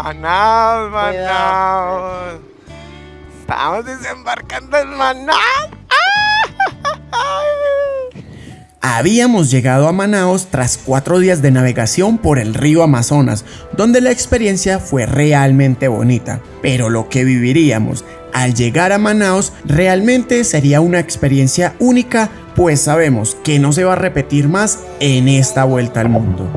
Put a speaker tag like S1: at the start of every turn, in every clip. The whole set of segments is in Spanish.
S1: Manaos, Manaos. Estamos desembarcando en Manaos.
S2: Habíamos llegado a Manaos tras 4 días de navegación por el río Amazonas, donde la experiencia fue realmente bonita. Pero lo que viviríamos al llegar a Manaos realmente sería una experiencia única, pues sabemos que no se va a repetir más en esta vuelta al mundo.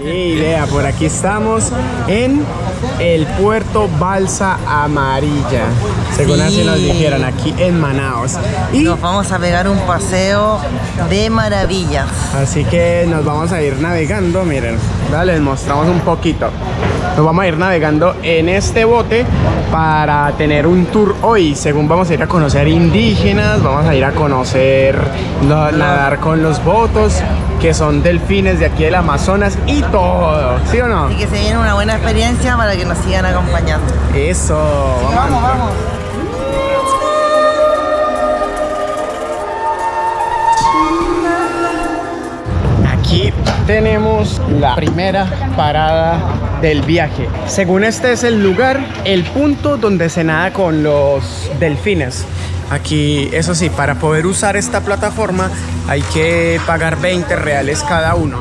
S1: Y vea, por aquí estamos en el puerto Balsa Amarilla, según así nos dijeron, aquí en Manaos. Y
S3: nos vamos a pegar un paseo de maravillas.
S1: Así que nos vamos a ir navegando, miren, les mostramos un poquito. Nos vamos a ir navegando en este bote para tener un tour hoy. Según vamos a ir a conocer indígenas, vamos a ir a conocer, nadar con los botos, que son delfines de aquí del Amazonas y todo, ¿sí o no?
S3: Así que se viene una buena experiencia para que nos sigan acompañando.
S1: Eso, vamos. Aquí tenemos la primera parada del viaje. Según este es el lugar, el punto donde se nada con los delfines. Aquí, eso sí, para poder usar esta plataforma hay que pagar 20 reales cada uno.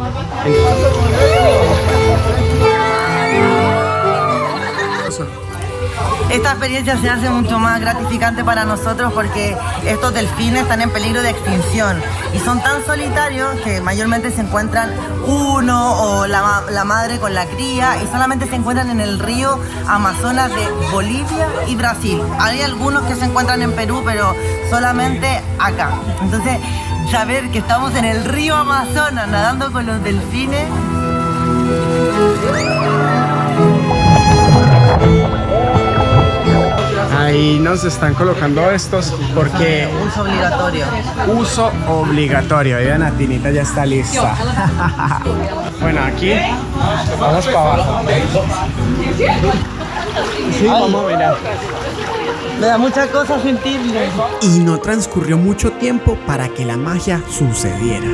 S3: Esta experiencia se hace mucho más gratificante para nosotros porque estos delfines están en peligro de extinción y son tan solitarios que mayormente se encuentran uno o la madre con la cría y solamente se encuentran en el río Amazonas de Bolivia y Brasil. Hay algunos que se encuentran en Perú, pero solamente acá. Entonces, saber que estamos en el río Amazonas nadando con los delfines.
S1: Ahí nos están colocando estos porque...
S3: Uso obligatorio.
S1: Uso obligatorio. Vean, la tinita ya está lista. Bueno, aquí vamos para abajo. Sí, vamos a mirar.
S3: Me da muchas cosas sentirle.
S2: Y no transcurrió mucho tiempo para que la magia sucediera.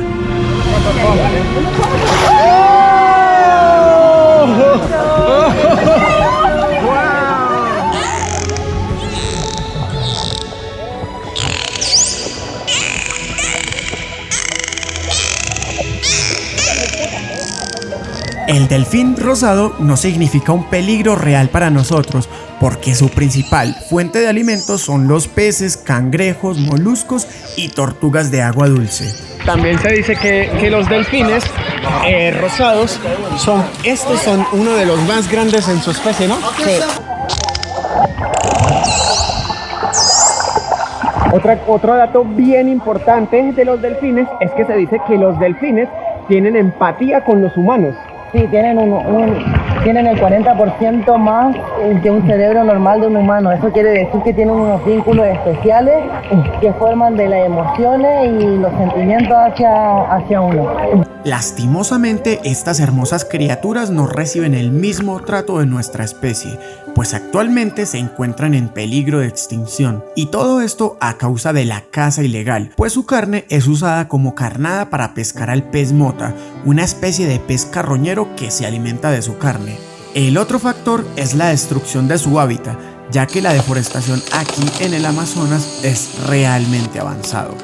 S2: El delfín rosado no significa un peligro real para nosotros, porque su principal fuente de alimentos son los peces, cangrejos, moluscos y tortugas de agua dulce.
S1: También se dice que los delfines rosados son uno de los más grandes en su especie, ¿no?
S3: Sí.
S1: Otro dato bien importante de los delfines es que se dice que los delfines tienen empatía con los humanos.
S3: Sí, tienen el 40% más que un cerebro normal de un humano. Eso quiere decir que tienen unos vínculos especiales que forman de las emociones y los sentimientos hacia uno.
S2: Lastimosamente, estas hermosas criaturas no reciben el mismo trato de nuestra especie, pues actualmente se encuentran en peligro de extinción. Y todo esto a causa de la caza ilegal, pues su carne es usada como carnada para pescar al pez mota, una especie de pez carroñero que se alimenta de su carne. El otro factor es la destrucción de su hábitat, ya que la deforestación aquí en el Amazonas es realmente avanzado.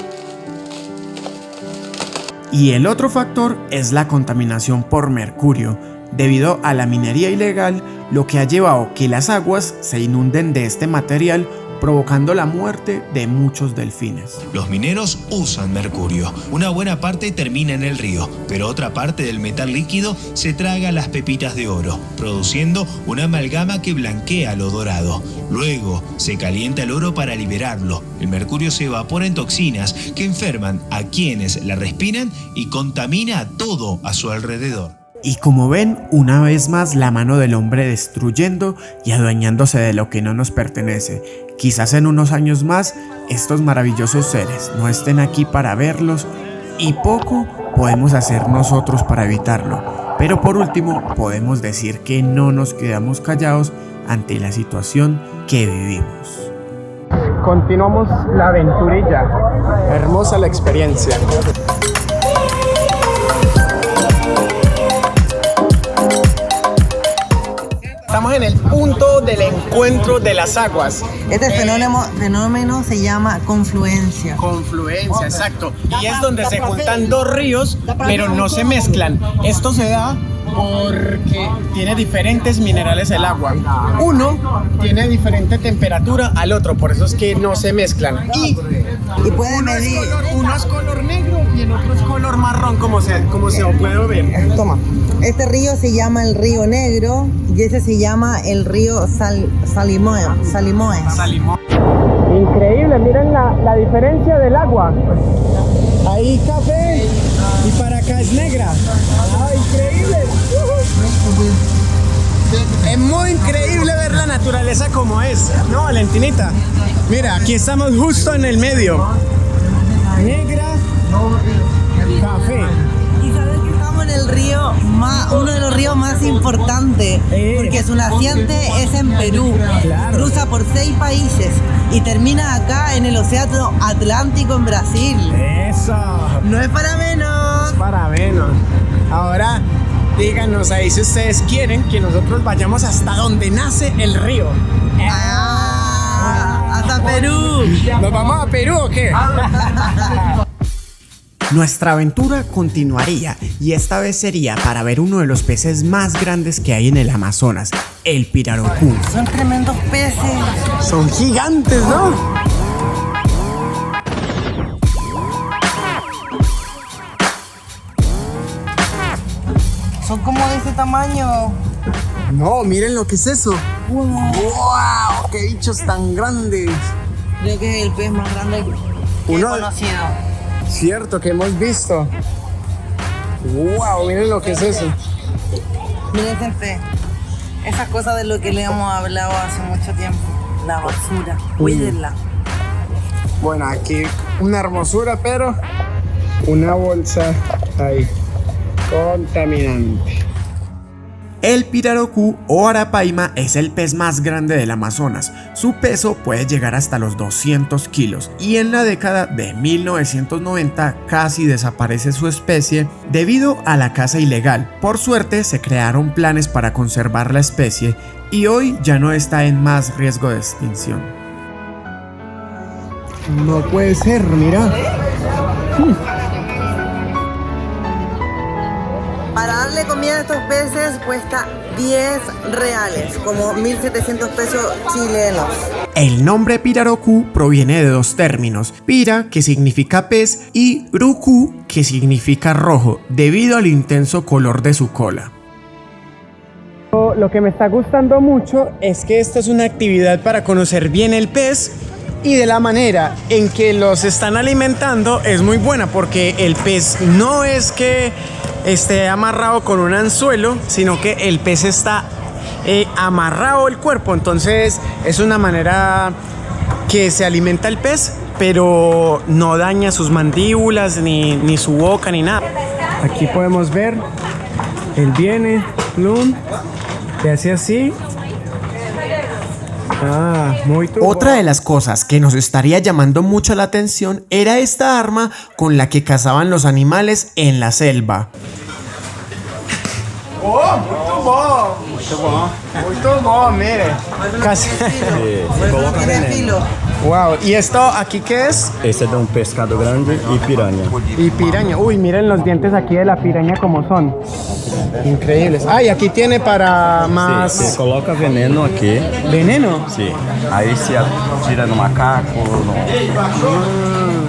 S2: Y el otro factor es la contaminación por mercurio, debido a la minería ilegal, lo que ha llevado que las aguas se inunden de este material, provocando la muerte de muchos delfines.
S4: Los mineros usan mercurio. Una buena parte termina en el río, pero otra parte del metal líquido se traga las pepitas de oro, produciendo una amalgama que blanquea lo dorado. Luego se calienta el oro para liberarlo. El mercurio se evapora en toxinas que enferman a quienes la respiran y contamina todo a su alrededor.
S2: Y como ven, una vez más la mano del hombre destruyendo y adueñándose de lo que no nos pertenece. Quizás en unos años más estos maravillosos seres no estén aquí para verlos y poco podemos hacer nosotros para evitarlo. Pero por último podemos decir que no nos quedamos callados ante la situación que vivimos.
S1: Continuamos la aventurilla. Hermosa la experiencia. del encuentro de las aguas.
S3: Este fenómeno se llama confluencia.
S1: Confluencia, exacto. Y es donde se juntan dos ríos, pero no se mezclan. Esto se da porque tiene diferentes minerales el agua. Uno tiene diferente temperatura al otro, por eso es que no se mezclan.
S3: Y puede medir.
S1: Uno es color negro y el otro es color marrón, como se puede ver.
S3: Toma. Este río se llama el Río Negro y ese se llama el río Salimoe.
S1: Increíble, miren la diferencia del agua. Ahí café y para acá es negra. ¡Ah, increíble! Es muy increíble ver la naturaleza como es, ¿no, Valentinita? Mira, aquí estamos justo en el medio. Negra, café.
S3: Y sabes que estamos en el río, uno de los ríos más importantes, porque su naciente es en Perú.
S1: Claro.
S3: Cruza por 6 países y termina acá en el Océano Atlántico en Brasil.
S1: Eso.
S3: No es para menos.
S1: Es para menos. Ahora, díganos ahí si ustedes quieren que nosotros vayamos hasta donde nace el río.
S3: Hasta Perú.
S1: ¿Nos vamos a Perú o qué?
S2: Nuestra aventura continuaría y esta vez sería para ver uno de los peces más grandes que hay en el Amazonas, el pirarucú.
S3: Son tremendos peces.
S1: Son gigantes, ¿no?
S3: Son como de ese tamaño.
S1: No, miren lo que es eso. ¡Wow! ¡Qué bichos tan grandes!
S3: Creo que es el pez más grande que he conocido.
S1: Cierto, que hemos visto. ¡Wow! Miren lo que es eso.
S3: Miren, gente, esa cosa de lo que le hemos hablado hace mucho tiempo. La basura. Cuídenla.
S1: Bueno, aquí una hermosura, pero una bolsa ahí contaminante.
S2: El pirarucú o arapaima es el pez más grande del Amazonas. Su peso puede llegar hasta los 200 kilos y en la década de 1990 casi desaparece su especie debido a la caza ilegal. Por suerte se crearon planes para conservar la especie y hoy ya no está en más riesgo de extinción.
S1: No puede ser, mira.
S3: Para darle comida a estos peces cuesta 10 reales, como 1.700 pesos chilenos.
S2: El nombre pirarucú proviene de dos términos, pira, que significa pez, y rucú, que significa rojo, debido al intenso color de su cola.
S1: Lo que me está gustando mucho es que esta es una actividad para conocer bien el pez y de la manera en que los están alimentando es muy buena, porque el pez no es que esté amarrado con un anzuelo, sino que el pez está amarrado el cuerpo, entonces es una manera que se alimenta el pez, pero no daña sus mandíbulas, ni su boca, ni nada. Aquí podemos ver, él viene, plum, y hace así. Muy tubo.
S2: Otra de las cosas que nos estaría llamando mucho la atención era esta arma con la que cazaban los animales en la selva.
S1: Oh, muito bom! Muito bom. Muito bom, mire. Casi.
S3: Tiene filo.
S1: Wow, ¿y esto aquí qué es?
S5: Ese es de un pescado grande y piraña.
S1: Y piraña. Uy, miren los dientes aquí de la piraña como son. Increíbles. Ah, y aquí tiene para más...
S5: Sí, se coloca veneno aquí.
S1: ¿Veneno?
S5: Sí. Ahí se tira no macaco.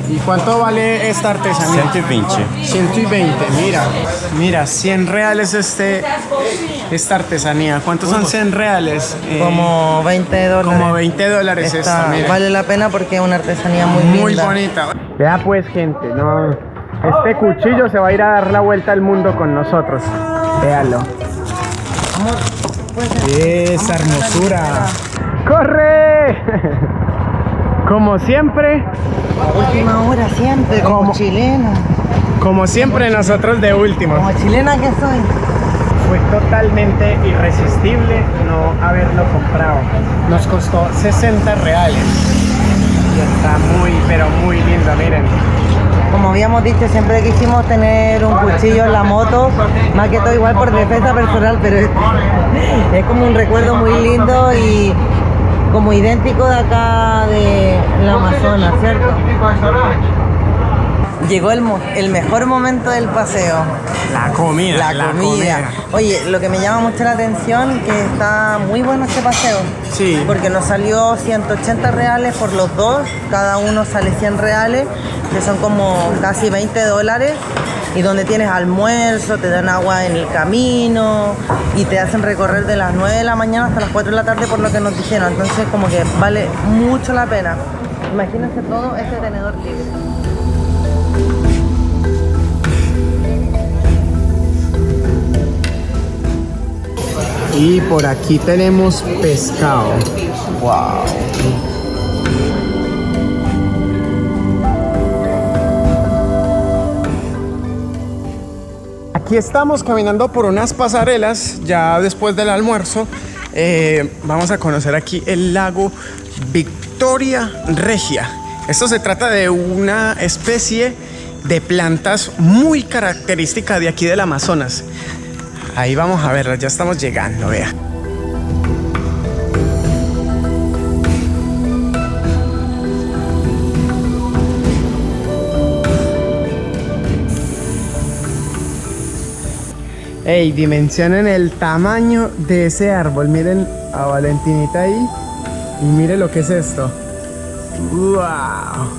S1: ¿Y cuánto vale esta artesanía?
S5: 120.
S1: 120, mira, 100 reales esta artesanía. ¿Cuántos son 100 reales?
S3: Como 20 dólares.
S1: Como 20 dólares esta, mira.
S3: Vale la pena porque es una artesanía muy linda.
S1: Muy bonita. Vea pues, gente, no, este cuchillo se va a ir a dar la vuelta al mundo con nosotros. Véalo. Esa hermosura. ¡Corre! Como siempre.
S3: Última hora siempre, como chilena.
S1: Como siempre nosotros de último.
S3: Como chilena que soy.
S1: Fue totalmente irresistible no haberlo comprado. Nos costó 60 reales. Está muy, pero muy lindo, miren.
S3: Como habíamos dicho, siempre quisimos tener un cuchillo en la moto, más que todo igual por defensa personal, pero es como un recuerdo muy lindo y como idéntico de acá de la Amazonas, ¿cierto? Llegó el mejor momento del paseo.
S1: La comida.
S3: La comida. Oye, lo que me llama mucho la atención es que está muy bueno este paseo.
S1: Sí.
S3: Porque nos salió 180 reales por los dos, cada uno sale 100 reales, que son como casi $20, y donde tienes almuerzo, te dan agua en el camino y te hacen recorrer de las 9 de la mañana hasta las 4 de la tarde por lo que nos dijeron. Entonces como que vale mucho la pena. Imagínense todo este tenedor libre.
S1: Y por aquí tenemos pescado. Wow. Aquí estamos caminando por unas pasarelas ya después del almuerzo. Vamos a conocer aquí el lago Victoria Regia. Esto se trata de una especie de plantas muy característica de aquí del Amazonas. Ahí vamos a verla, ya estamos llegando, vea. Ey, dimensionen el tamaño de ese árbol. Miren a Valentinita ahí. Y miren lo que es esto. ¡Wow!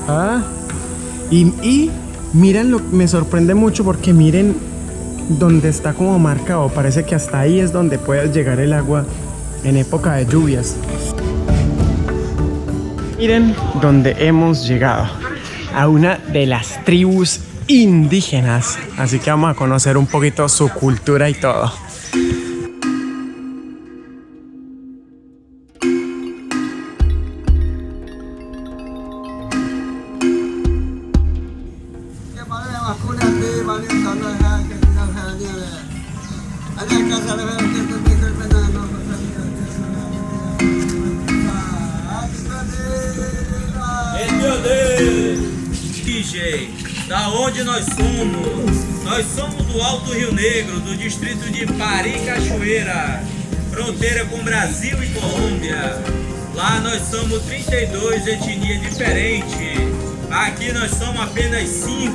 S1: ¿Ah? Y miren, me sorprende mucho porque miren donde está como marcado. Parece que hasta ahí es donde puede llegar el agua en época de lluvias. Miren donde hemos llegado. A una de las tribus indígenas. Así que vamos a conocer un poquito su cultura y todo.
S6: DJ, da onde nós somos? Nós somos do Alto Rio Negro, do distrito de Pari Cachoeira, fronteira com Brasil e Colômbia. Lá nós somos 32 etnias diferentes. Aquí nós somos apenas 5.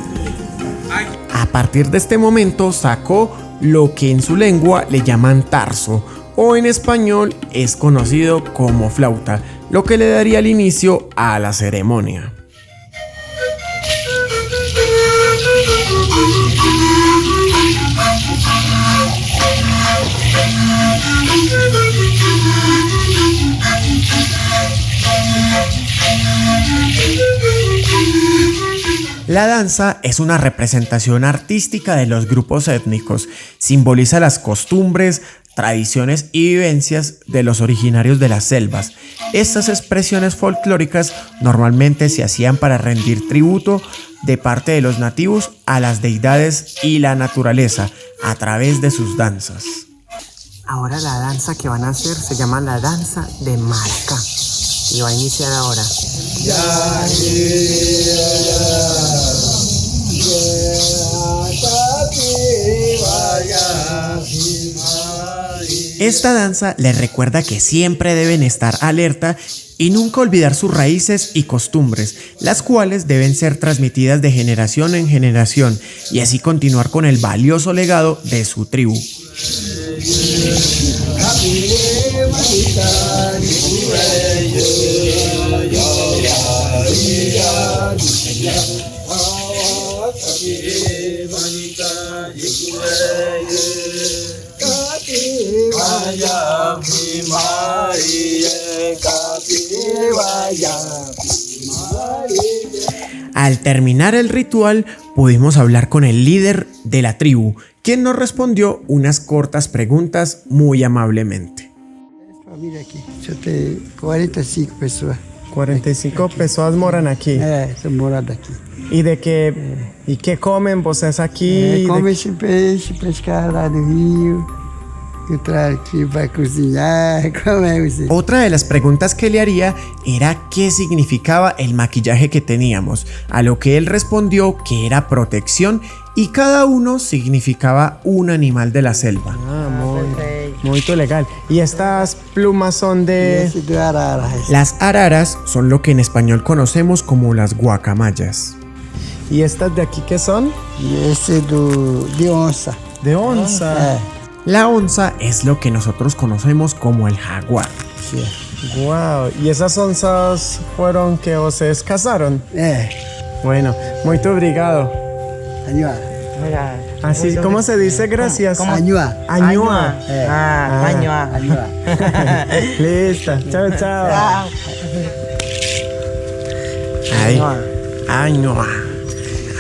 S2: A partir de este momento sacó lo que en su lengua le llaman tarso, o en español es conocido como flauta, lo que le daría el inicio a la ceremonia. La danza es una representación artística de los grupos étnicos, simboliza las costumbres, tradiciones y vivencias de los originarios de las selvas. Estas expresiones folclóricas normalmente se hacían para rendir tributo de parte de los nativos a las deidades y la naturaleza a través de sus danzas.
S1: Ahora la danza que van a hacer se llama la danza de marca y va a iniciar ahora.
S2: Esta danza les recuerda que siempre deben estar alerta y nunca olvidar sus raíces y costumbres, las cuales deben ser transmitidas de generación en generación y así continuar con el valioso legado de su tribu. Al terminar el ritual, pudimos hablar con el líder de la tribu, quien nos respondió unas cortas preguntas muy amablemente.
S7: Família aqui, deixa eu ter 45 pessoas.
S1: 45 personas moran aquí.
S7: São moradas aqui.
S1: ¿Y de qué, y qué comen vocês aquí?
S7: Come esse peixe, pescar lá do rio. que vai cozinhar, como é isso?
S2: Otra de las preguntas que le haría era qué significaba el maquillaje que teníamos, a lo que él respondió que era protección y cada uno significaba un animal de la selva.
S1: Muy legal. Y estas plumas son de...
S7: Esse do arara.
S2: Las araras son lo que en español conocemos como las guacamayas.
S1: ¿Y estas de aquí qué son?
S7: E esse de onça.
S1: De onza.
S7: É,
S2: La onza es lo que nosotros conocemos como el jaguar.
S7: sim.
S1: Wow. ¿Y esas onzas fueron que ustedes cazaron?
S7: É,
S1: Bueno, muy obrigado.
S7: anhoa.
S1: Así, ¿cómo se dice gracias?
S7: Anhoa.
S1: Añua.
S3: Añua.
S7: Anhoa.
S1: Listo. Chao, chao.
S2: Ay, añoa,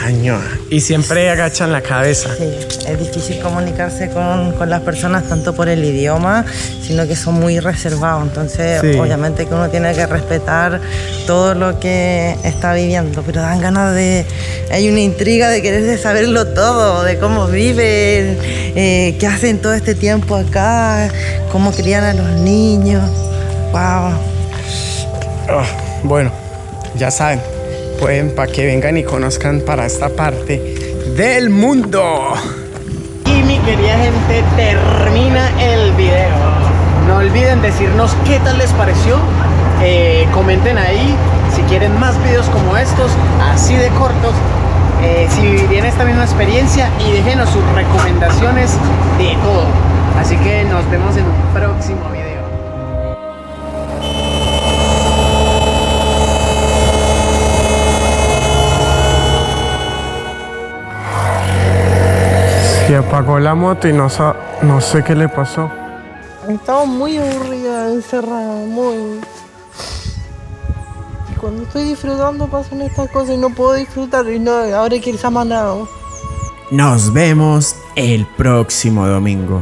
S2: añoa.
S1: Y siempre agachan la cabeza.
S3: Sí, es difícil comunicarse con las personas tanto por el idioma, sino que son muy reservados. Entonces,
S1: Sí.
S3: obviamente que uno tiene que respetar todo lo que está viviendo, pero dan ganas de... Hay una intriga de querer saberlo todo, de cómo viven, qué hacen todo este tiempo acá, cómo crían a los niños. Wow.
S1: Bueno, ya saben, pueden para que vengan y conozcan para esta parte del mundo. Y mi querida gente, termina el video. No olviden decirnos qué tal les pareció. Comenten ahí si quieren más videos como estos, así de cortos. Si vivirían esta misma experiencia, y déjenos sus recomendaciones de todo. Así que nos vemos en un próximo video. Se apagó la moto y no sé qué le pasó.
S8: Estaba muy aburrida, encerrada, muy... Y cuando estoy disfrutando pasan estas cosas y no puedo disfrutar y no, ahora quiero ser manado.
S2: Nos vemos el próximo domingo.